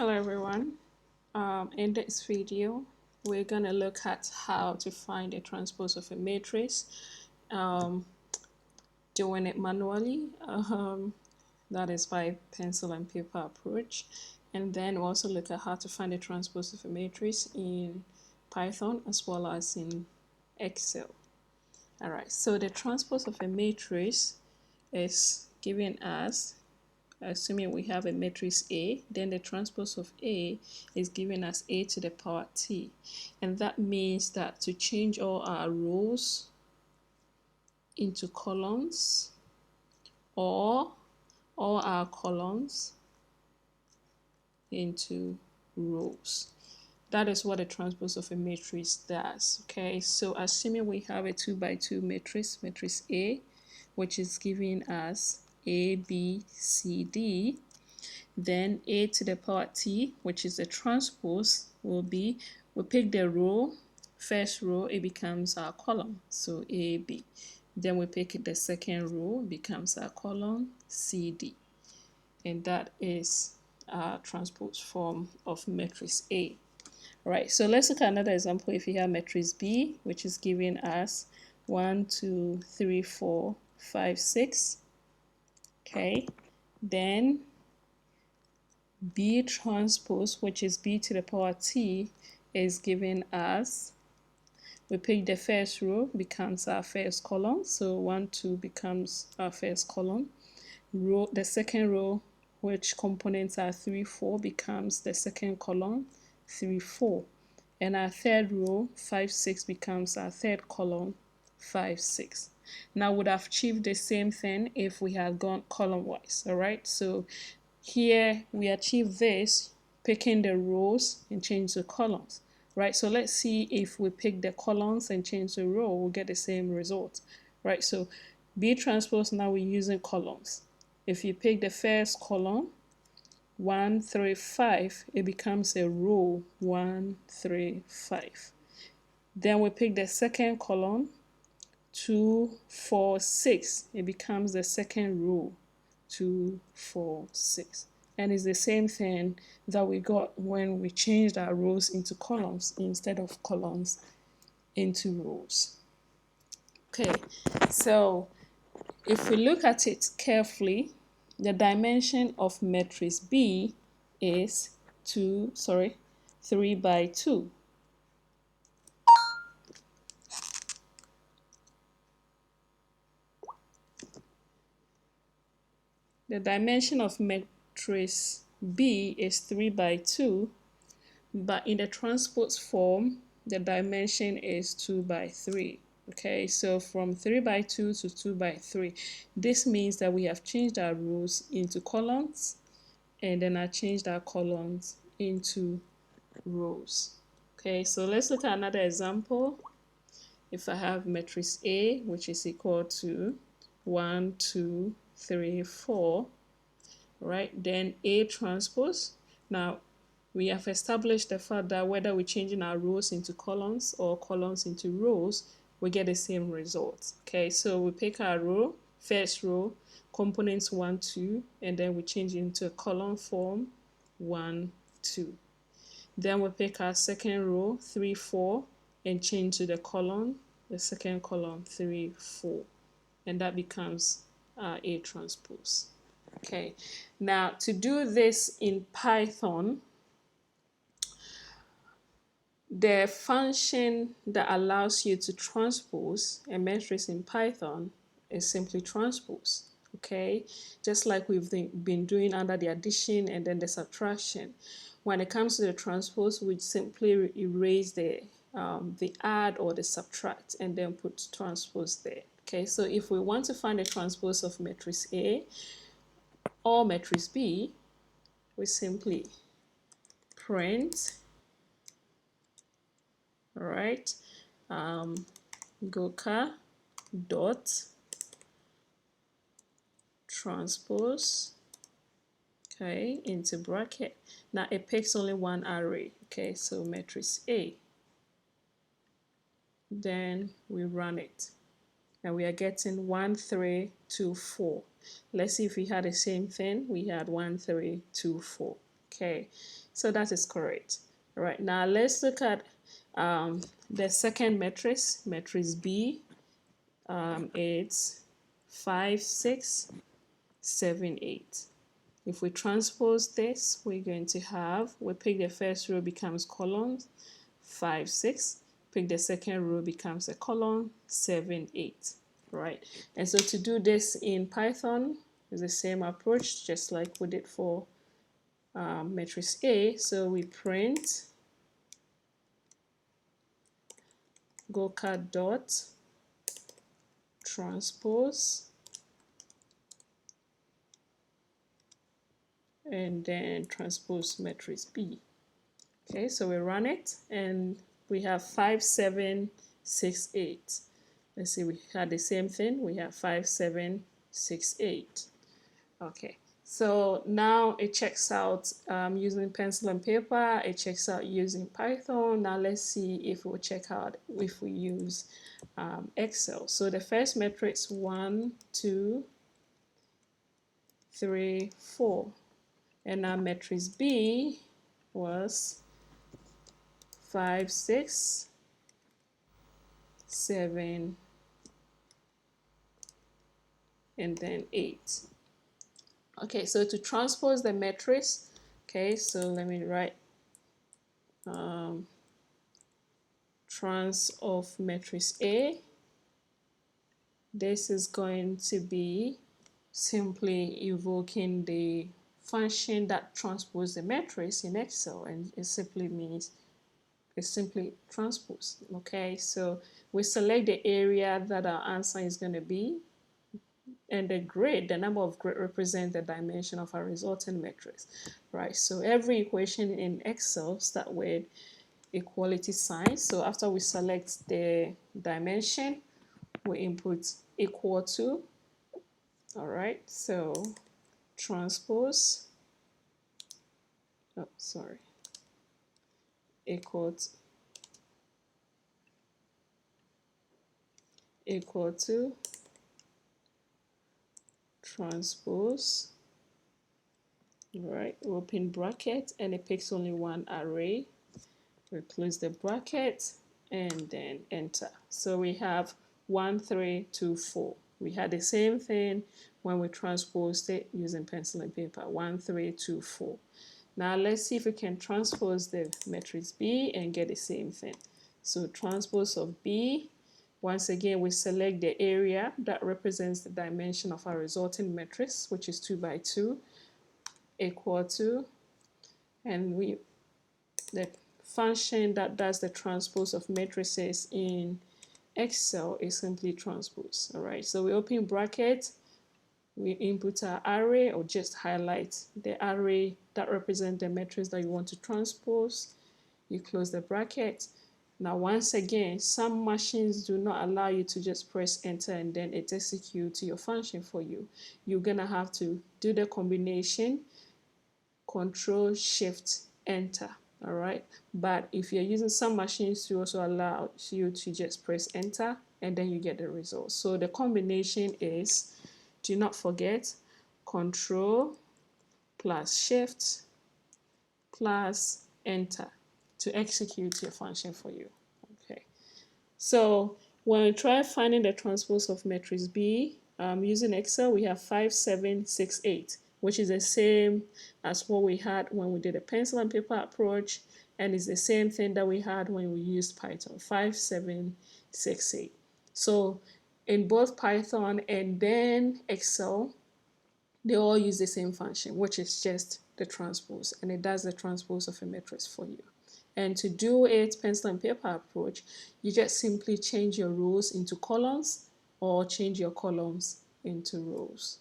Hello everyone. In this video, we're going to look at how to find a transpose of a matrix, doing it manually. That is by pencil and paper approach. And then we'll also look at how to find a transpose of a matrix in Python as well as in Excel. Alright, so the transpose of a matrix is given as, assuming we have a matrix A, then the transpose of A is given as A to the power T. And that means that to change all our rows into columns or all our columns into rows. That is what a transpose of a matrix does. Okay, so assuming we have a 2 by 2 matrix, matrix A, which is given as A, B, C, D, then A to the power T, which is the transpose, will be, we pick the row, first row, it becomes our column, so A, B. Then we pick the second row, it becomes our column, C, D. And that is our transpose form of matrix A. Right, so let's look at another example. If you have matrix B, which is given as 1, 2, 3, 4, 5, 6. Okay, then B transpose, which is B to the power T, is given as, we pick the first row, becomes our first column. So 1, 2 becomes our first column. The second row, which components are 3, 4, becomes the second column, 3, 4. And our third row, 5, 6, becomes our third column, 5, 6. Now we would have achieved the same thing if we had gone column wise. All right, so here we achieve this picking the rows and change the columns. Right, so let's see if we pick the columns and change the row, we'll get the same result. Right, so B transpose, now we're using columns. If you pick the first column, 1, 3, 5, it becomes a row, 1, 3, 5. Then we pick the second column, 2, 4, 6. It becomes the second row, 2, 4, 6. And it's the same thing that we got when we changed our rows into columns instead of columns into rows. Okay, so if we look at it carefully, the dimension of matrix B is 3 by 2. The dimension of matrix B is 3 by 2, but in the transpose form, the dimension is 2 by 3. Okay, so from 3 by 2 to 2 by 3. This means that we have changed our rows into columns, and then I changed our columns into rows. Okay, so let's look at another example. If I have matrix A, which is equal to 1, 2, 3, 4, right? Then A transpose. Now, we have established the fact that whether we're changing our rows into columns or columns into rows, we get the same result. Okay, so we pick our row, first row, components 1, 2, and then we change it into a column form, 1, 2. Then we pick our second row, 3, 4, and change to the column, the second column, 3, 4. And that becomes A transpose. Okay, now to do this in Python, the function that allows you to transpose a matrix in Python is simply transpose. Okay, just like we've been doing under the addition and then the subtraction. When it comes to the transpose, we simply erase the add or the subtract and then put transpose there. Okay, so if we want to find the transpose of matrix A or matrix B, we simply print, all right, Goka dot transpose, okay, into bracket. Now it picks only one array, okay, so matrix A. Then we run it, and we are getting 1, 3, 2, 4. Let's see if we had the same thing. We had 1, 3, 2, 4. Okay, so that is correct. All right, now let's look at the second matrix, matrix B. It's 5, 6, 7, 8. If we transpose this, we're going to have, we pick the first row becomes columns, 5, 6. Pick the second row becomes a column, 7, 8. Right? And so to do this in Python is the same approach, just like we did for matrix A. So we print gocat dot transpose and then transpose matrix B. Okay, so we run it and we have 5, 7, 6, 8. Let's see, we had the same thing. We have 5, 7, 6, 8. Okay, so now it checks out using pencil and paper. It checks out using Python. Now let's see if it will check out if we use Excel. So the first matrix 1, 2, 3, 4. And now matrix B was 5, 6, 7, and then 8. Okay, so to transpose the matrix, okay, so let me write trans of matrix A. This is going to be simply invoking the function that transposes the matrix in Excel, and it simply means it's simply transpose. Okay, so we select the area that our answer is going to be, and the grid, the number of grid represents the dimension of our resulting matrix, right? So every equation in Excel starts with equality sign. So after we select the dimension, we input equal to. All right, so transpose, oh, sorry, equal to transpose, right, open bracket, and it picks only one array. We close the bracket and then enter. So we have 1, 3, 2, 4. We had the same thing when we transposed it using pencil and paper. 1, 3, 2, 4. Now let's see if we can transpose the matrix B and get the same thing. So transpose of B. Once again, we select the area that represents the dimension of our resulting matrix, which is 2 by 2, equal to, and the function that does the transpose of matrices in Excel is simply transpose. All right, so we open bracket, we input our array or just highlight the array that represents the matrix that you want to transpose. You close the bracket. Now, once again, some machines do not allow you to just press enter and then it executes your function for you. You're gonna have to do the combination, Control Shift Enter. All right, but if you're using some machines to also allow you to just press enter and then you get the result. So the combination is, do not forget, Control plus Shift plus enter to execute your function for you. Okay, so when we try finding the transpose of matrix B using Excel, we have 5, 7, 6, 8, which is the same as what we had when we did a pencil and paper approach, and it's the same thing that we had when we used Python, 5, 7, 6, 8. So in both Python and then Excel, they all use the same function, which is just the transpose, and it does the transpose of a matrix for you. And to do it pencil and paper approach, you just simply change your rows into columns or change your columns into rows.